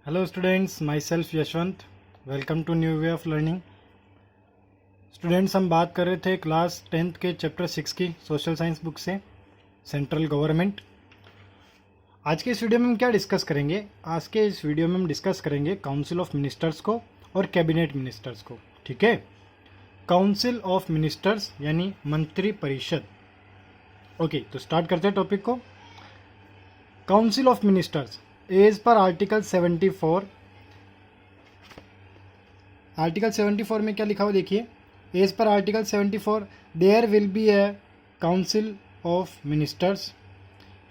Hello students, myself Yashwant. Welcome to new way of learning. Students, हम बात कर रहे थे क्लास 10th के चैप्टर 6 की सोशल साइंस बुक से, सेंट्रल गवर्नमेंट। आज के इस वीडियो में हम क्या डिस्कस करेंगे? आज के इस वीडियो में हम डिस्कस करेंगे काउंसिल ऑफ मिनिस्टर्स को और कैबिनेट मिनिस्टर्स को। ठीक है, काउंसिल ऑफ मिनिस्टर्स यानी मंत्री परिषद। ओके, तो स्टार्ट करते हैं टॉपिक को। Council of ministers as per article 74। Article 74 में क्या लिखा हुआ देखिए। As per article 74 there will be a council of ministers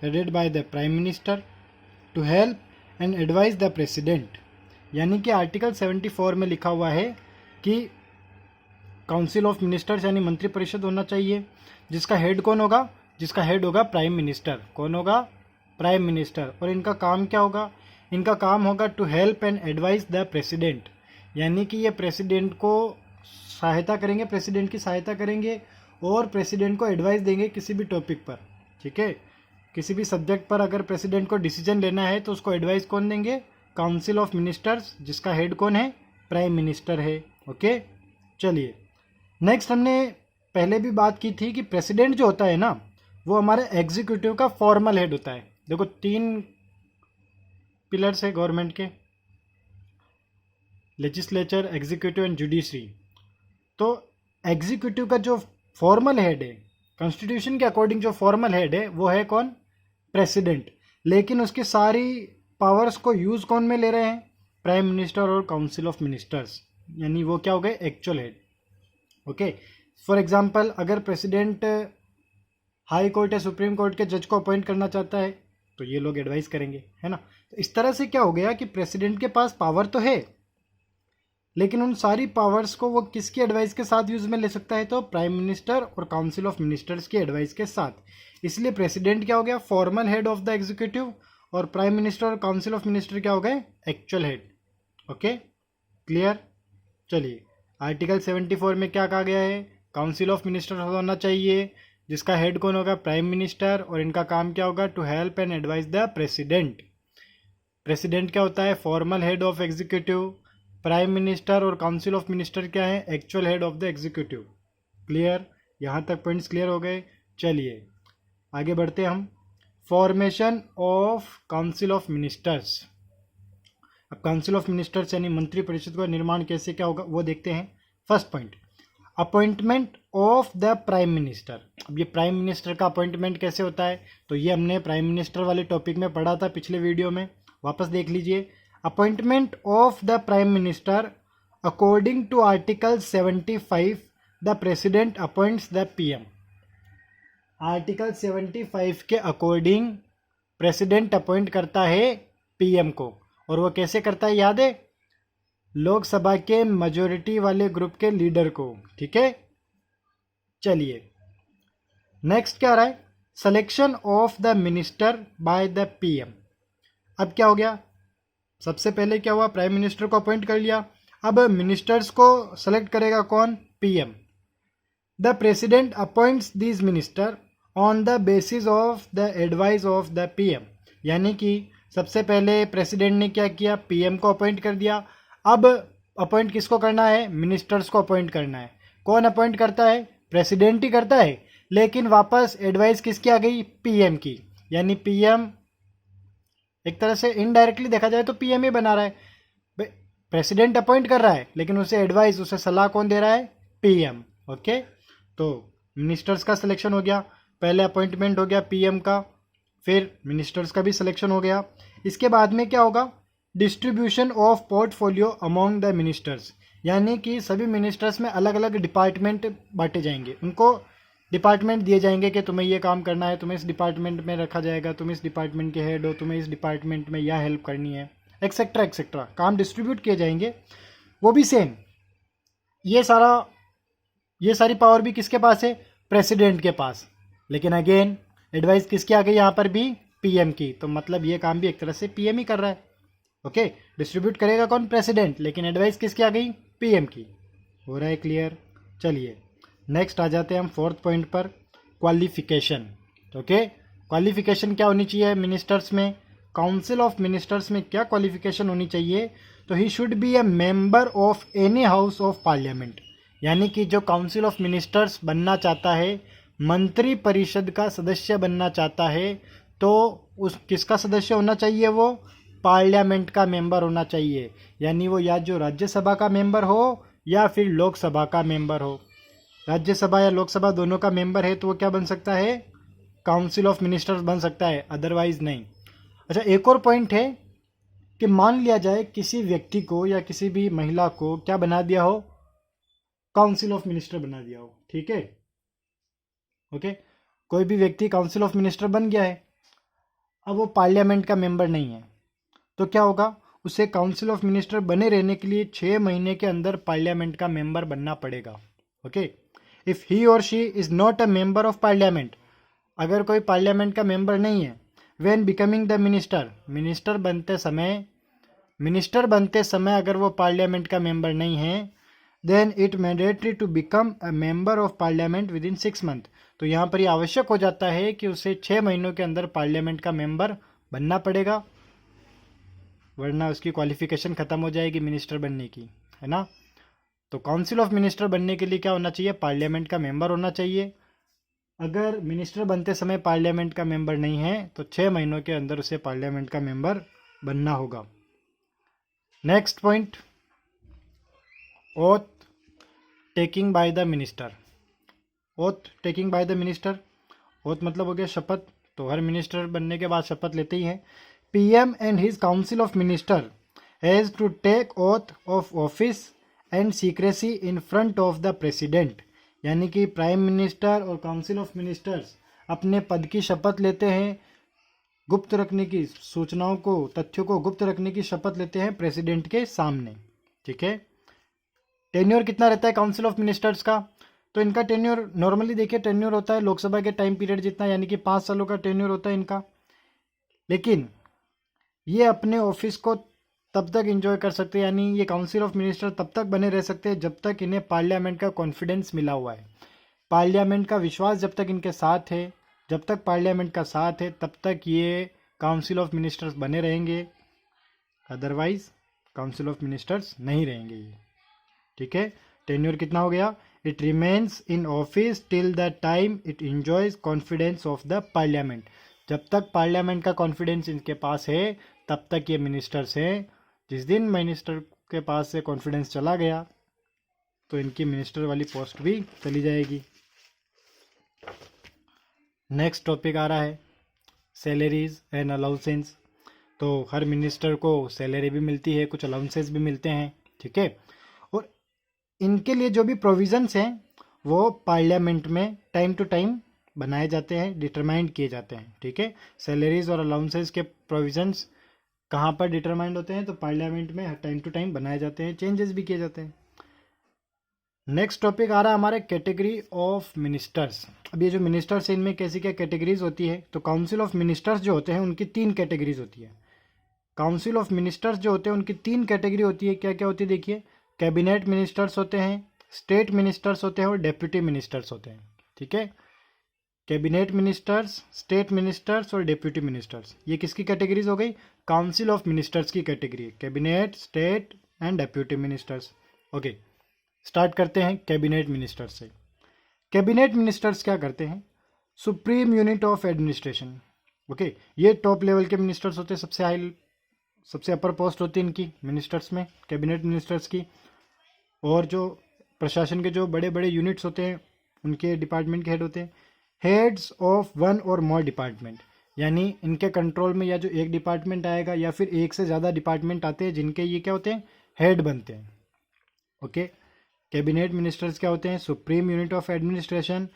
headed by the prime minister to help and advise the president. यानी कि आर्टिकल 74 में लिखा हुआ है कि काउंसिल ऑफ मिनिस्टर्स यानी मंत्री परिषद होना चाहिए, जिसका हेड कौन होगा? जिसका हेड होगा प्राइम मिनिस्टर। कौन होगा? Prime minister. और इनका काम क्या होगा? इनका काम होगा to help and advise the president. यानी कि ये प्रेसिडेंट को सहायता करेंगे, प्रेसिडेंट की सहायता करेंगे और प्रेसिडेंट को एडवाइस देंगे किसी भी टॉपिक पर। ठीक है, किसी भी सब्जेक्ट पर अगर प्रेसिडेंट को डिसीजन लेना है तो उसको एडवाइस कौन देंगे? काउंसिल ऑफ मिनिस्टर्स, जिसका हेड कौन है? प्राइम मिनिस्टर है। ओके, चलिए नेक्स्ट। हमने पहले भी बात की थी कि प्रेसिडेंट जो होता है ना, वो हमारे एग्जीक्यूटिव का फॉर्मल हेड होता है। देखो, 3 पिलर्स है गवर्नमेंट के, लेजिस्लेचर, एग्जीक्यूटिव एंड जुडिशरी। तो एग्जीक्यूटिव का जो फॉर्मल हेड है, कॉन्स्टिट्यूशन के अकॉर्डिंग जो फॉर्मल हेड है वो है कौन? प्रेसिडेंट। लेकिन उसकी सारी पावर्स को यूज कौन में ले रहे हैं? प्राइम मिनिस्टर और काउंसिल ऑफ मिनिस्टर्स। यानी वो क्या हो गए? Actual head. Okay, for example अगर प्रेसिडेंट हाई कोर्ट या सुप्रीम कोर्ट के जज को अपॉइंट करना चाहता है तो ये लोग एडवाइस करेंगे, है ना। तो इस तरह से क्या हो गया कि प्रेसिडेंट के पास पावर तो है, लेकिन उन सारी पावर्स को वो किसकी एडवाइस के साथ यूज में ले सकता है? तो प्राइम मिनिस्टर और काउंसिल ऑफ मिनिस्टर्स की एडवाइस के साथ। इसलिए प्रेसिडेंट क्या हो गया? Formal head of the executive, और प्राइम मिनिस्टर और काउंसिल ऑफ मिनिस्टर क्या हो गए? Actual head. Okay, clear. चलिए, आर्टिकल 74 में क्या कहा गया है? काउंसिल ऑफ मिनिस्टर होना चाहिए, जिसका हेड कौन होगा? Prime minister. और इनका काम क्या होगा? To help and advise the president. President क्या होता है? Formal head of executive. Prime minister और काउंसिल ऑफ मिनिस्टर क्या है? Actual head of the executive. Clear? यहाँ तक पॉइंट्स क्लियर हो गए। चलिए आगे बढ़ते हैं हम। Formation of council of ministers. अब काउंसिल ऑफ मिनिस्टर्स यानी मंत्री परिषद का निर्माण कैसे क्या होगा वो देखते हैं। First point, appointment of the prime minister. अब ये प्राइम मिनिस्टर का अपॉइंटमेंट कैसे होता है? तो ये हमने प्राइम मिनिस्टर वाले टॉपिक में पढ़ा था पिछले वीडियो में, वापस देख लीजिए। Appointment of the prime minister according to article 75 the president appoints the PM. Article 75 के अकॉर्डिंग प्रेसिडेंट अपॉइंट करता है पीएम को। और वो कैसे करता है? याद है? लोकसभा के मेजोरिटी वाले ग्रुप के लीडर को। ठीक है, चलिए नेक्स्ट क्या रहा है? Selection of the minister by the PM. अब क्या हो गया? सबसे पहले क्या हुआ? प्राइम मिनिस्टर को अपॉइंट कर लिया। अब मिनिस्टर्स को सेलेक्ट करेगा कौन? PM. The president appoints these minister on the basis of the advice of the PM. यानी कि सबसे पहले प्रेसिडेंट ने क्या किया? पीएम को अपॉइंट कर दिया। अब अपॉइंट किसको करना है? मिनिस्टर्स को अपॉइंट करना है। कौन अपॉइंट करता है? प्रेसिडेंट ही करता है, लेकिन वापस एडवाइस किसकी आ गई? पीएम की। यानी पीएम एक तरह से इनडायरेक्टली देखा जाए तो पीएम ही बना रहा है। प्रेसिडेंट अपॉइंट कर रहा है, लेकिन उसे एडवाइस, उसे सलाह कौन दे रहा है? पीएम। ओके, तो मिनिस्टर्स का सिलेक्शन हो गया। पहले अपॉइंटमेंट हो गया पीएम का, फिर मिनिस्टर्स का भी सिलेक्शन हो गया। इसके बाद में क्या होगा? Distribution of portfolio among the ministers. यानी कि सभी मिनिस्टर्स में अलग अलग डिपार्टमेंट बांटे जाएंगे। उनको डिपार्टमेंट दिए जाएंगे कि तुम्हें ये काम करना है, तुम्हें इस डिपार्टमेंट में रखा जाएगा, तुम इस डिपार्टमेंट के हेड हो, तुम्हें इस डिपार्टमेंट में यह हेल्प करनी है, एक्सेट्रा एक्सेट्रा। काम डिस्ट्रीब्यूट किए जाएंगे। वो भी सेम, ये सारी पावर भी किसके पास है? प्रेसिडेंट के पास। लेकिन अगेन एडवाइस किसकी आ गई? यहाँ पर भी पीएम की। तो मतलब ये काम भी एक तरह से पीएम ही कर रहा है। ओके, डिस्ट्रीब्यूट करेगा कौन? प्रेसिडेंट, लेकिन एडवाइस किसकी आ गई? पीएम की। हो रहा है क्लियर? चलिए नेक्स्ट आ जाते हैं हम फोर्थ पॉइंट पर, क्वालिफिकेशन। ओके, क्वालिफिकेशन क्या होनी चाहिए मिनिस्टर्स में? काउंसिल ऑफ मिनिस्टर्स में क्या क्वालिफिकेशन होनी चाहिए, तो he should be A member of any house of parliament. यानी कि जो काउंसिल ऑफ मिनिस्टर्स बनना चाहता है, मंत्री परिषद का सदस्य बनना चाहता है, तो उस किसका सदस्य होना चाहिए, वो पार्लियामेंट का मेंबर होना चाहिए। यानी वो या जो राज्यसभा का मेंबर हो या फिर लोकसभा का मेंबर हो। राज्यसभा या लोकसभा दोनों का मेंबर है तो वो क्या बन सकता है, काउंसिल ऑफ मिनिस्टर्स बन सकता है, अदरवाइज नहीं। अच्छा, एक और पॉइंट है कि मान लिया जाए किसी व्यक्ति को या किसी भी महिला को क्या बना दिया हो, काउंसिल ऑफ मिनिस्टर बना दिया हो, ठीक है, ओके। कोई भी व्यक्ति काउंसिल ऑफ मिनिस्टर बन गया है, अब वो पार्लियामेंट का मेंबर नहीं है, तो क्या होगा, उसे काउंसिल ऑफ मिनिस्टर बने रहने के लिए 6 महीने के अंदर पार्लियामेंट का मेंबर बनना पड़ेगा, ओके। इफ़ ही और she is not a member of parliament, अगर कोई पार्लियामेंट का मेंबर नहीं है, when becoming the minister, minister बनते समय अगर वो पार्लियामेंट का मेंबर नहीं है, then it mandatory to become a member of parliament within 6 month. तो यहाँ पर ये आवश्यक हो जाता है कि उसे 6 महीनों के अंदर पार्लियामेंट का मेंबर बनना पड़ेगा, वरना उसकी क्वालिफिकेशन खत्म हो जाएगी मिनिस्टर बनने की, है ना। तो काउंसिल ऑफ मिनिस्टर बनने के लिए क्या होना चाहिए, पार्लियामेंट का मेंबर होना चाहिए। अगर मिनिस्टर बनते समय पार्लियामेंट का मेंबर नहीं है तो 6 महीनों के अंदर उसे पार्लियामेंट का मेंबर बनना होगा। Next point, oath taking by the minister. Oath taking by the minister, oath मतलब हो गया शपथ, तो हर मिनिस्टर बनने के बाद शपथ लेते ही हैं। PM and his council of minister has to take oath of office and secrecy in front of the president. यानी कि प्राइम मिनिस्टर और काउंसिल ऑफ मिनिस्टर्स अपने पद की शपथ लेते हैं, गुप्त रखने की, सूचनाओं को, तथ्यों को गुप्त रखने की शपथ लेते हैं प्रेसिडेंट के सामने, ठीक है। टेन्योर कितना रहता है काउंसिल ऑफ मिनिस्टर्स का, तो इनका टेन्योर नॉर्मली देखिए टेन्योर होता है लोकसभा के टाइम पीरियड जितना, यानी कि 5 सालों का टेन्योर होता है इनका। लेकिन ये अपने ऑफिस को तब तक एंजॉय कर सकते हैं, यानी ये काउंसिल ऑफ मिनिस्टर तब तक बने रह सकते हैं जब तक इन्हें पार्लियामेंट का कॉन्फिडेंस मिला हुआ है। पार्लियामेंट का विश्वास जब तक इनके साथ है, जब तक पार्लियामेंट का साथ है, तब तक ये काउंसिल ऑफ मिनिस्टर्स बने रहेंगे, अदरवाइज काउंसिल ऑफ मिनिस्टर्स नहीं रहेंगे ये, ठीक है। टेन्योर कितना हो गया, it remains in office till the time it enjoys confidence of the parliament. जब तक पार्लियामेंट का कॉन्फिडेंस इनके पास है तब तक ये मिनिस्टर्स हैं। जिस दिन मिनिस्टर के पास से कॉन्फिडेंस चला गया तो इनकी मिनिस्टर वाली पोस्ट भी चली जाएगी। नेक्स्ट टॉपिक आ रहा है सैलरीज एंड अलाउंसेस। तो हर मिनिस्टर को सैलरी भी मिलती है, कुछ अलाउंसेस भी मिलते हैं, ठीक है। और इनके लिए जो भी प्रोविजंस हैं वो पार्लियामेंट में टाइम टू टाइम बनाए जाते हैं, डिटरमाइंड किए जाते हैं, ठीक है। सैलरीज और अलाउंसेस के प्रोविजंस कहाँ पर डिटरमाइंड होते हैं, तो पार्लियामेंट में टाइम टू टाइम बनाए जाते हैं, चेंजेस भी किए जाते हैं। नेक्स्ट टॉपिक आ रहा है हमारे कैटेगरी ऑफ मिनिस्टर्स। अब ये जो मिनिस्टर्स हैं इनमें कैसी क्या कैटेगरीज होती है, तो काउंसिल ऑफ मिनिस्टर्स जो होते हैं उनकी 3 कैटेगरीज होती है। काउंसिल ऑफ मिनिस्टर्स जो होते हैं उनकी 3 कैटेगरी होती है। क्या क्या होती है देखिए, कैबिनेट मिनिस्टर्स होते हैं, स्टेट मिनिस्टर्स होते हैं और डेप्यूटी मिनिस्टर्स होते हैं, ठीक है। कैबिनेट मिनिस्टर्स, स्टेट मिनिस्टर्स और डेप्यूटी मिनिस्टर्स, ये किसकी कैटेगरीज हो गई, काउंसिल ऑफ मिनिस्टर्स की category, cabinet, state and deputy ministers. Okay, start करते हैं कैबिनेट मिनिस्टर्स से। कैबिनेट मिनिस्टर्स क्या करते हैं, supreme unit of administration, okay, ये टॉप लेवल के मिनिस्टर्स होते हैं, सबसे अपर पोस्ट होती है इनकी मिनिस्टर्स में, कैबिनेट मिनिस्टर्स की। और जो प्रशासन के जो बड़े बड़े यूनिट्स होते हैं उनके डिपार्टमेंट के हेड होते हैं, हेड्स ऑफ 1 और मोर डिपार्टमेंट, यानी इनके कंट्रोल में या जो एक डिपार्टमेंट आएगा या फिर एक से ज़्यादा डिपार्टमेंट आते हैं जिनके ये क्या होते हैं, हेड बनते हैं, ओके। कैबिनेट मिनिस्टर्स क्या होते हैं, सुप्रीम यूनिट ऑफ एडमिनिस्ट्रेशन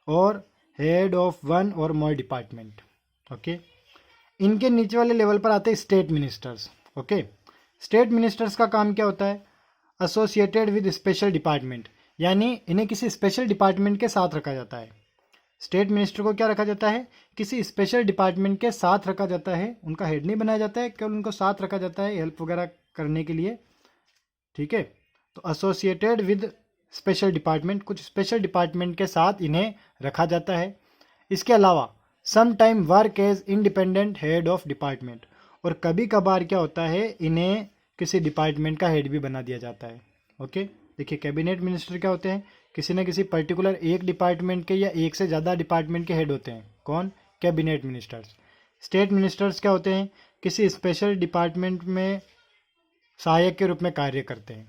और हेड ऑफ 1 और मोर डिपार्टमेंट, ओके। इनके नीचे वाले लेवल पर आते हैं state ministers, okay. State ministers का काम क्या होता है, एसोसिएटेड विद स्पेशल डिपार्टमेंट, यानी इन्हें किसी स्पेशल डिपार्टमेंट के साथ रखा जाता है। स्टेट मिनिस्टर को क्या रखा जाता है, किसी स्पेशल डिपार्टमेंट के साथ रखा जाता है, उनका हेड नहीं बनाया जाता है, केवल उनको साथ रखा जाता है हेल्प वगैरह करने के लिए, ठीक है। तो एसोसिएटेड विद स्पेशल डिपार्टमेंट, कुछ स्पेशल डिपार्टमेंट के साथ इन्हें रखा जाता है। इसके अलावा some time work as independent head of department, और कभी कभार क्या होता है, इन्हें किसी डिपार्टमेंट का हेड भी बना दिया जाता है। ओके, देखिए कैबिनेट मिनिस्टर क्या होते हैं, किसी न किसी पर्टिकुलर एक डिपार्टमेंट के या एक से ज़्यादा डिपार्टमेंट के हेड होते हैं। कौन? Cabinet ministers. स्टेट मिनिस्टर्स क्या होते हैं, किसी स्पेशल डिपार्टमेंट में सहायक के रूप में कार्य करते हैं,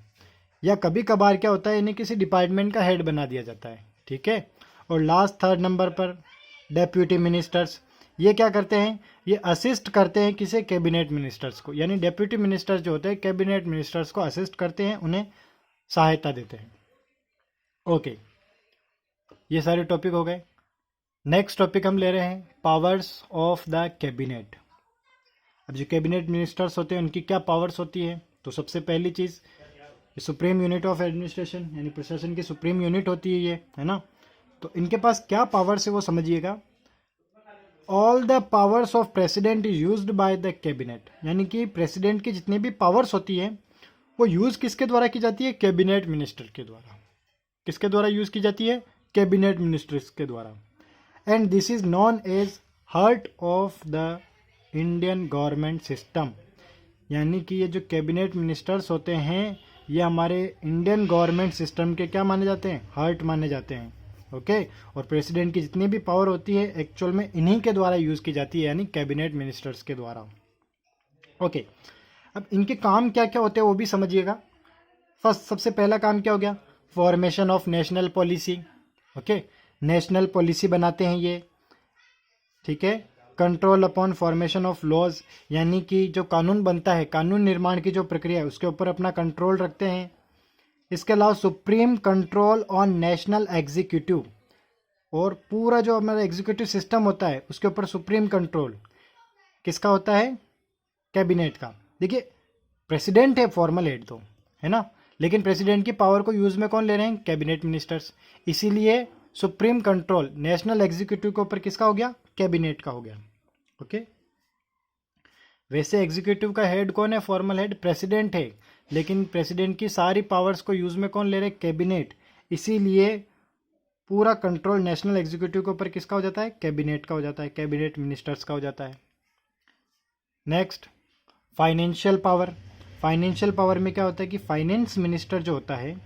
या कभी कभार क्या होता है, इन्हें किसी डिपार्टमेंट का हेड बना दिया जाता है। ठीक है। और लास्ट थर्ड नंबर पर डेप्यूटी मिनिस्टर्स, ये क्या करते हैं, ये असिस्ट करते हैं किसी कैबिनेट मिनिस्टर्स को, यानी डेप्यूटी मिनिस्टर्स जो होते हैं कैबिनेट मिनिस्टर्स को असिस्ट करते हैं, उन्हें सहायता देते हैं। ओके, ये सारे टॉपिक हो गए। नेक्स्ट टॉपिक हम ले रहे हैं पावर्स ऑफ द कैबिनेट। अब जो कैबिनेट मिनिस्टर्स होते हैं उनकी क्या पावर्स होती है, तो सबसे पहली चीज़ सुप्रीम यूनिट ऑफ एडमिनिस्ट्रेशन, यानी प्रशासन की सुप्रीम यूनिट होती है ये, है ना। तो इनके पास क्या पावर्स है वो समझिएगा। All the powers of president is used by the cabinet, यानी कि प्रेसिडेंट की जितनी भी पावर्स होती है वो यूज़ किसके द्वारा की जाती है, कैबिनेट मिनिस्टर के द्वारा। किसके द्वारा यूज़ की जाती है, कैबिनेट मिनिस्टर्स के द्वारा। And this is known as heart of the Indian government system, यानी कि ये जो कैबिनेट मिनिस्टर्स होते हैं ये हमारे इंडियन गवर्नमेंट सिस्टम के क्या माने जाते हैं, हार्ट माने जाते हैं। ओके, और प्रेसिडेंट की जितनी भी पावर होती है एक्चुअल में इन्हीं के द्वारा यूज़ की जाती है, यानी कैबिनेट मिनिस्टर्स के द्वारा। ओके, अब इनके काम क्या क्या होते हैं वो भी समझिएगा। फर्स्ट, सबसे पहला काम क्या हो गया, formation of national policy. Okay, national policy बनाते हैं ये। ठीक है। Control upon formation of laws, यानी कि जो कानून बनता है, कानून निर्माण की जो प्रक्रिया है उसके ऊपर अपना कंट्रोल रखते हैं। इसके अलावा supreme control on national executive, और पूरा जो हमारा एग्जीक्यूटिव सिस्टम होता है उसके ऊपर सुप्रीम कंट्रोल किसका होता है, कैबिनेट का। देखिए प्रेसिडेंट है फॉर्मल हेड तो, है ना, लेकिन प्रेसिडेंट की पावर को यूज में कौन ले रहे हैं, कैबिनेट मिनिस्टर्स। इसीलिए सुप्रीम कंट्रोल नेशनल एग्जीक्यूटिव के ऊपर किसका हो गया, कैबिनेट का हो गया। ओके, वैसे एग्जीक्यूटिव का हेड कौन है, फॉर्मल हेड प्रेसिडेंट है, लेकिन प्रेसिडेंट की सारी पावर्स को यूज में कौन ले रहे, कैबिनेट। इसीलिए पूरा कंट्रोल नेशनल एग्जीक्यूटिव के ऊपर किसका हो जाता है, कैबिनेट का हो जाता है, कैबिनेट मिनिस्टर्स का हो जाता है। Next, financial power. Financial power में क्या होता है कि फाइनेंस मिनिस्टर जो होता है,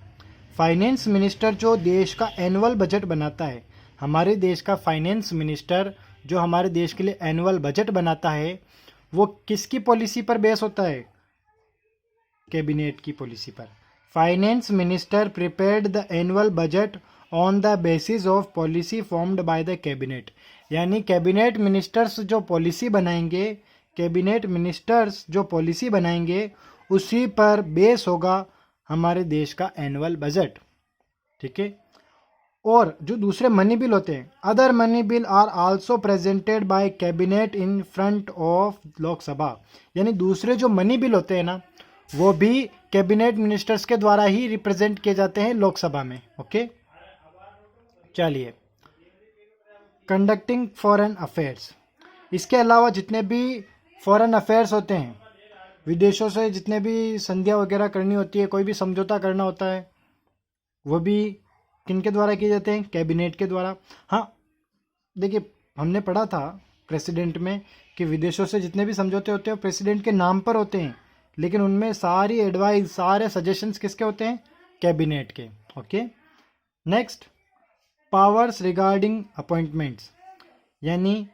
फाइनेंस मिनिस्टर जो देश का एनुअल बजट बनाता है, हमारे देश का फाइनेंस मिनिस्टर जो हमारे देश के लिए एनुअल बजट बनाता है वो किसकी पॉलिसी पर बेस होता है, कैबिनेट की पॉलिसी पर। Finance minister prepared the annual budget on the basis of policy formed by the cabinet, यानी कैबिनेट मिनिस्टर्स जो पॉलिसी बनाएंगे, कैबिनेट मिनिस्टर्स जो पॉलिसी बनाएंगे उसी पर बेस होगा हमारे देश का एनुअल बजट। ठीक है। और जो दूसरे मनी बिल होते हैं, other money bill are also presented by cabinet in front of Lok Sabha, यानी दूसरे जो मनी बिल होते हैं ना वो भी कैबिनेट मिनिस्टर्स के द्वारा ही रिप्रेजेंट किए जाते हैं लोकसभा में। ओके, चलिए, कंडक्टिंग फॉरेन अफेयर्स। इसके अलावा जितने भी फॉरेन अफेयर्स होते हैं, विदेशों से जितने भी संधियाँ वगैरह करनी होती है, कोई भी समझौता करना होता है, वो भी किनके द्वारा किए जाते हैं, कैबिनेट के द्वारा। हाँ, देखिए हमने पढ़ा था प्रेसिडेंट में कि विदेशों से जितने भी समझौते होते हैं प्रेसिडेंट के नाम पर होते हैं, लेकिन उनमें सारी एडवाइस, सारे सजेशंस किसके होते हैं, कैबिनेट के। Okay, next, powers regarding appointments, यानी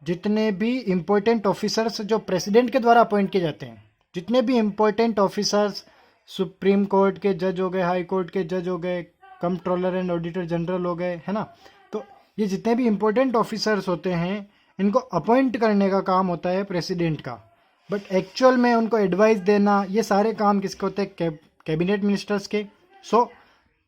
जितने भी इम्पोर्टेंट ऑफिसर्स जो प्रेसिडेंट के द्वारा अपॉइंट किए जाते हैं, जितने भी इम्पोर्टेंट ऑफिसर्स, सुप्रीम कोर्ट के जज हो गए, हाई कोर्ट के जज हो गए, कंट्रोलर एंड ऑडिटर जनरल हो गए, है ना, तो ये जितने भी इम्पोर्टेंट ऑफिसर्स होते हैं इनको अपॉइंट करने का काम होता है प्रेसिडेंट का, बट एक्चुअल में उनको एडवाइस देना, ये सारे काम किसके होते हैं, कैबिनेट मिनिस्टर्स के। So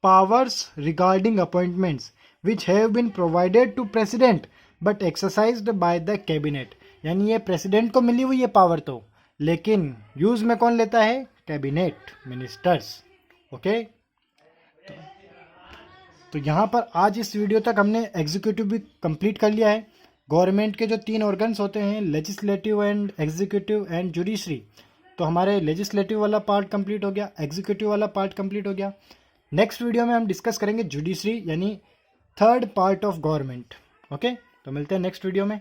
powers regarding appointments which have been provided to president but exercised by the cabinet, यानी ये प्रेसिडेंट को मिली हुई है पावर तो, लेकिन यूज में कौन लेता है, कैबिनेट मिनिस्टर्स। ओके, तो यहाँ पर आज इस वीडियो तक हमने एग्जीक्यूटिव भी कंप्लीट कर लिया है। गवर्नमेंट के जो 3 ऑर्गन्स होते हैं, legislative and executive and judiciary, तो हमारे लेजिस्लेटिव वाला पार्ट कंप्लीट हो गया, एग्जीक्यूटिव वाला पार्ट कंप्लीट हो गया। नेक्स्ट वीडियो में हम डिस्कस करेंगे जुडिशरी, यानी third part of government. Okay, तो मिलते हैं नेक्स्ट वीडियो में।